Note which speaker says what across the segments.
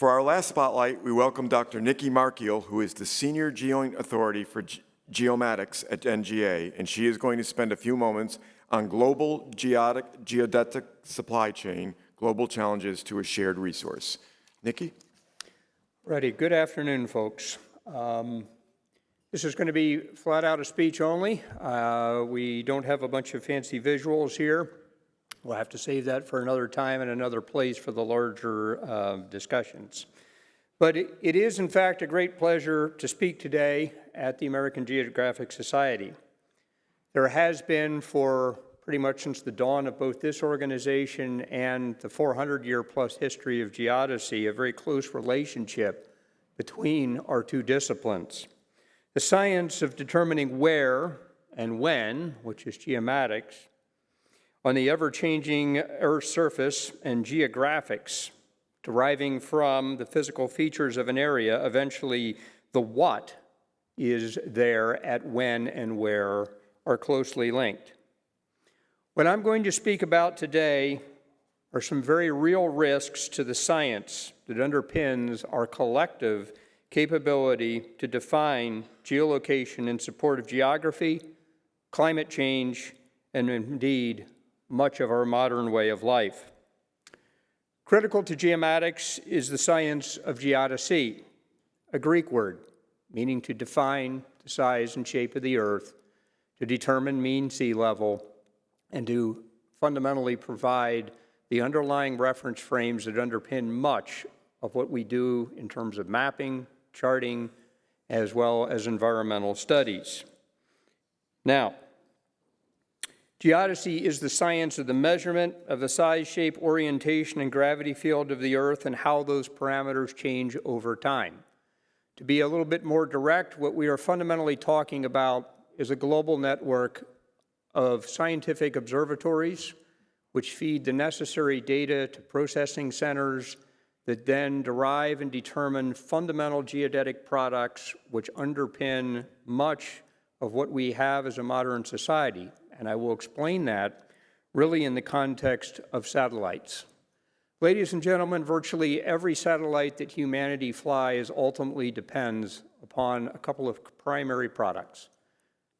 Speaker 1: For our last spotlight, we welcome Dr. Nikki Markiel, who is the Senior Geoing Authority for Geomatics at NGA, and she is going to spend a few moments on global geodetic supply chain, global challenges to a shared resource. Nikki?
Speaker 2: Righty. Good afternoon, folks. This is going to be flat out a speech only. We don't have a bunch of fancy visuals here. We'll have to save that for another time and another place for the larger discussions. But it is, in fact, a great pleasure to speak today at the American Geographic Society. There has been, for pretty much since the dawn of both this organization and the 400-year-plus history of geodesy, a very close relationship between our two disciplines. The science of determining where and when, which is geomatics, on the ever-changing Earth's surface, and geographics, deriving from the physical features of an area, eventually the what is there at when and where are closely linked. What I'm going to speak about today are some very real risks to the science that underpins our collective capability to define geolocation in support of geography, climate change, and indeed, much of our modern way of life. Critical to geomatics is the science of geodesy, a Greek word meaning to define the size and shape of the Earth, to determine mean sea level, and to fundamentally provide the underlying reference frames that underpin much of what we do in terms of mapping, charting, as well as environmental studies. Now, geodesy is the science of the measurement of the size, shape, orientation, and gravity field of the Earth and how those parameters change over time. To be a little bit more direct, what we are fundamentally talking about is a global network of scientific observatories which feed the necessary data to processing centers that then derive and determine fundamental geodetic products which underpin much of what we have as a modern society. And I will explain that really in the context of satellites. Ladies and gentlemen, virtually every satellite that humanity flies ultimately depends upon a couple of primary products: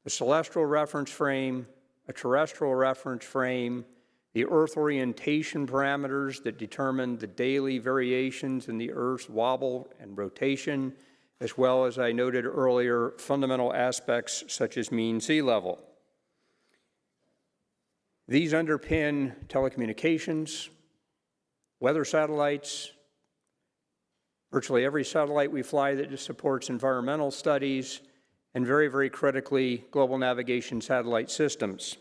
Speaker 2: the celestial reference frame, a terrestrial reference frame, the Earth orientation parameters that determine the daily variations in the Earth's wobble and rotation, as well as I noted earlier, fundamental aspects such as mean sea level. These underpin telecommunications, weather satellites, virtually every satellite we fly that supports environmental studies, and very, very critically, global navigation satellite systems.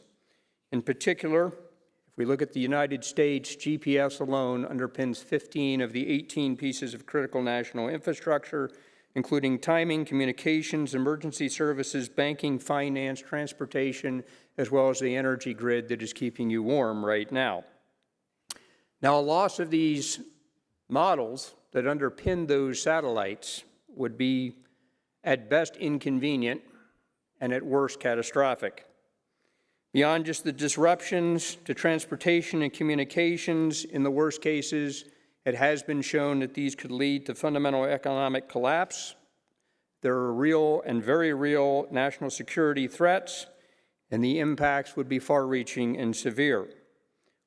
Speaker 2: In particular, if we look at the United States, GPS alone underpins 15 of the 18 pieces of critical national infrastructure, including timing, communications, emergency services, banking, finance, transportation, as well as the energy grid that is keeping you warm right now. Now, a loss of these models that underpin those satellites would be at best inconvenient and at worst catastrophic. Beyond just the disruptions to transportation and communications, in the worst cases, it has been shown that these could lead to fundamental economic collapse. There are real and very real national security threats, and the impacts would be far-reaching and severe.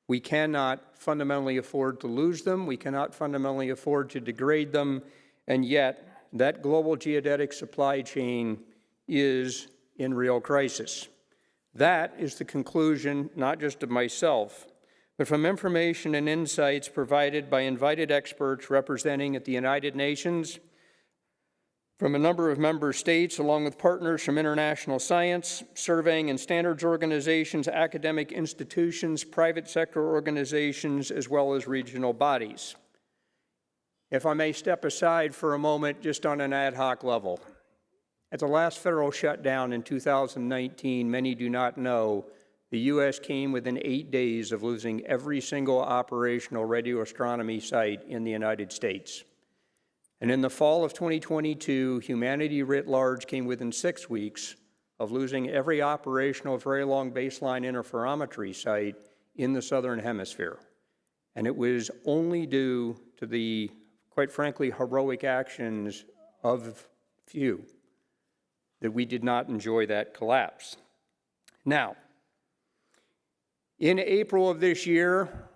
Speaker 2: We cannot fundamentally afford to lose them. We cannot fundamentally afford to degrade them, and yet that global geodetic supply chain is in real crisis. That is the conclusion not just of myself, but from information and insights provided by invited experts representing at the United Nations, from a number of member states, along with partners from international science, surveying and standards organizations, academic institutions, private sector organizations, as well as regional bodies. If I may step aside for a moment just on an ad hoc level. At the last federal shutdown in 2019, many do not know, the U.S. came within 8 days of losing every single operational radio astronomy site in the United States. And in the fall of 2022, humanity writ large came within 6 weeks of losing every operational very long baseline interferometry site in the Southern Hemisphere. And it was only due to the quite frankly, heroic actions of few, that we did not enjoy that collapse. Now, in April of this year,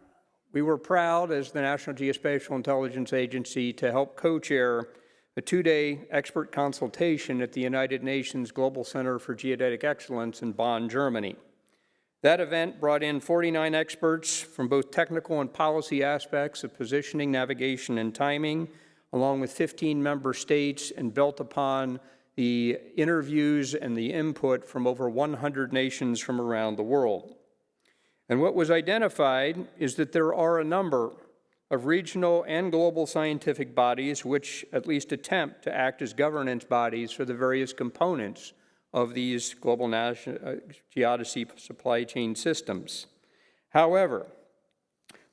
Speaker 2: we were proud as the National Geospatial-Intelligence Agency to help co-chair a two-day expert consultation at the United Nations Global Center for Geodetic Excellence in Bonn, Germany. That event brought in 49 experts from both technical and policy aspects of positioning, navigation, and timing, along with 15 member states, and built upon the interviews and the input from over 100 nations from around the world. And what was identified is that there are a number of regional and global scientific bodies which at least attempt to act as governance bodies for the various components of these global geodesy supply chain systems. However,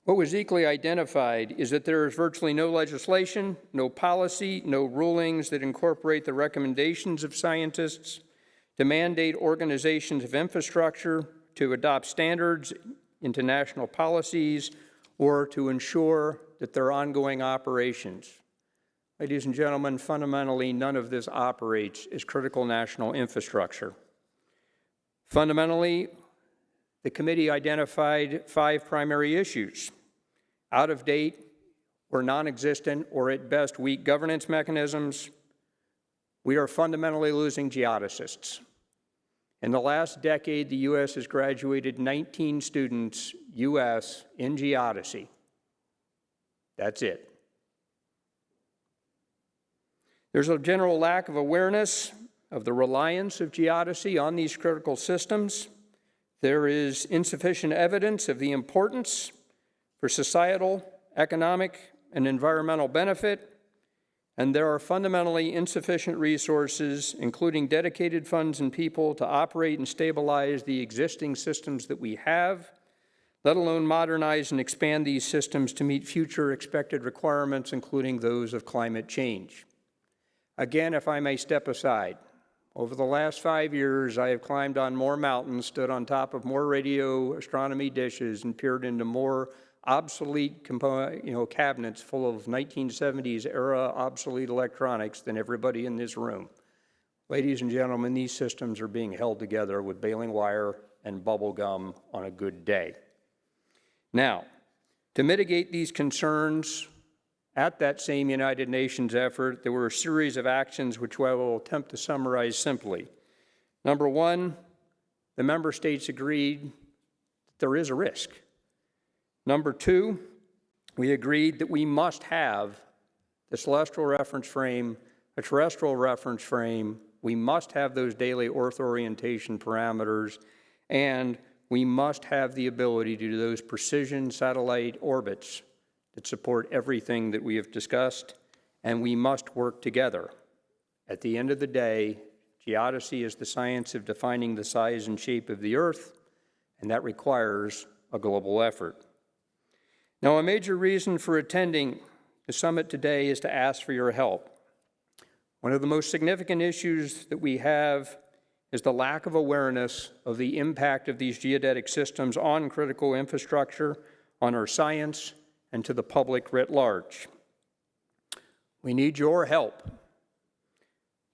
Speaker 2: what was equally identified is that there is virtually no legislation, no policy, no rulings that incorporate the recommendations of scientists to mandate organizations of infrastructure to adopt standards into national policies or to ensure that their ongoing operations. Ladies and gentlemen, fundamentally, none of this operates as critical national infrastructure. Fundamentally, the committee identified 5 primary issues: out of date or non-existent or at best weak governance mechanisms. We are fundamentally losing geodesists. In the last decade, the U.S. has graduated 19 students, U.S., in geodesy. That's it. There's a general lack of awareness of the reliance of geodesy on these critical systems. There is insufficient evidence of the importance for societal, economic, and environmental benefit, and there are fundamentally insufficient resources, including dedicated funds and people, to operate and stabilize the existing systems that we have, let alone modernize and expand these systems to meet future expected requirements, including those of climate change. Again, if I may step aside, over the last 5 years, I have climbed on more mountains, stood on top of more radio astronomy dishes, and peered into more obsolete cabinets full of 1970s era obsolete electronics than everybody in this room. Ladies and gentlemen, these systems are being held together with baling wire and bubble gum on a good day. Now, to mitigate these concerns, at that same United Nations effort, there were a series of actions which I will attempt to summarize simply. Number one, the member states agreed that there is a risk. Number two, we agreed that we must have the celestial reference frame, a terrestrial reference frame. We must have those daily Earth orientation parameters, and we must have the ability to do those precision satellite orbits that support everything that we have discussed, and we must work together. At the end of the day, geodesy is the science of defining the size and shape of the Earth, and that requires a global effort. Now, a major reason for attending the summit today is to ask for your help. One of the most significant issues that we have is the lack of awareness of the impact of these geodetic systems on critical infrastructure, on our science, and to the public writ large. We need your help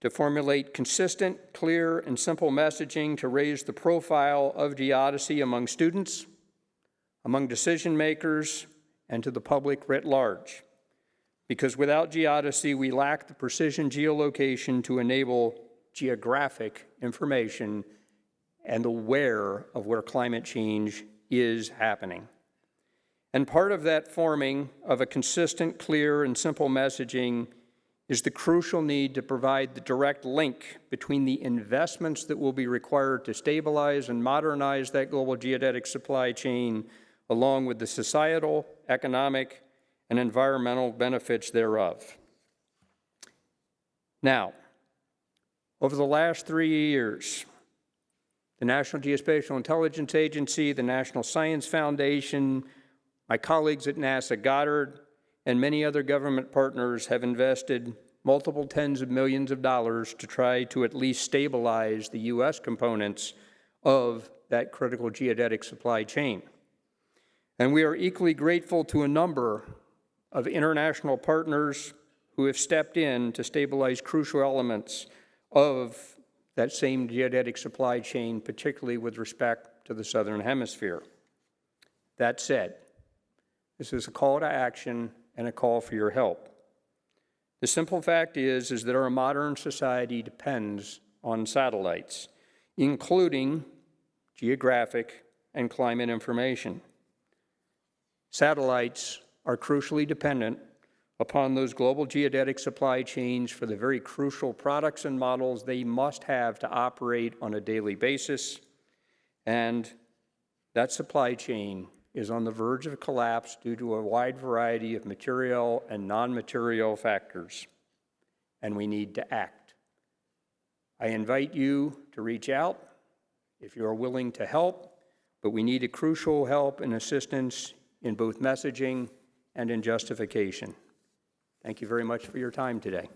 Speaker 2: to formulate consistent, clear, and simple messaging to raise the profile of geodesy among students, among decision makers, and to the public writ large. Because without geodesy, we lack the precision geolocation to enable geographic information and the where of where climate change is happening. And part of that forming of a consistent, clear, and simple messaging is the crucial need to provide the direct link between the investments that will be required to stabilize and modernize that global geodetic supply chain, along with the societal, economic, and environmental benefits thereof. Now, over the last 3 years, the National Geospatial-Intelligence Agency, the National Science Foundation, my colleagues at NASA Goddard, and many other government partners have invested multiple tens of millions of dollars to try to at least stabilize the U.S. components of that critical geodetic supply chain. And we are equally grateful to a number of international partners who have stepped in to stabilize crucial elements of that same geodetic supply chain, particularly with respect to the Southern Hemisphere. That said, this is a call to action and a call for your help. The simple fact is that our modern society depends on satellites, including geographic and climate information. Satellites are crucially dependent upon those global geodetic supply chains for the very crucial products and models they must have to operate on a daily basis, and that supply chain is on the verge of collapse due to a wide variety of material and non-material factors, and we need to act. I invite you to reach out if you are willing to help, but we need a crucial help and assistance in both messaging and in justification. Thank you very much for your time today.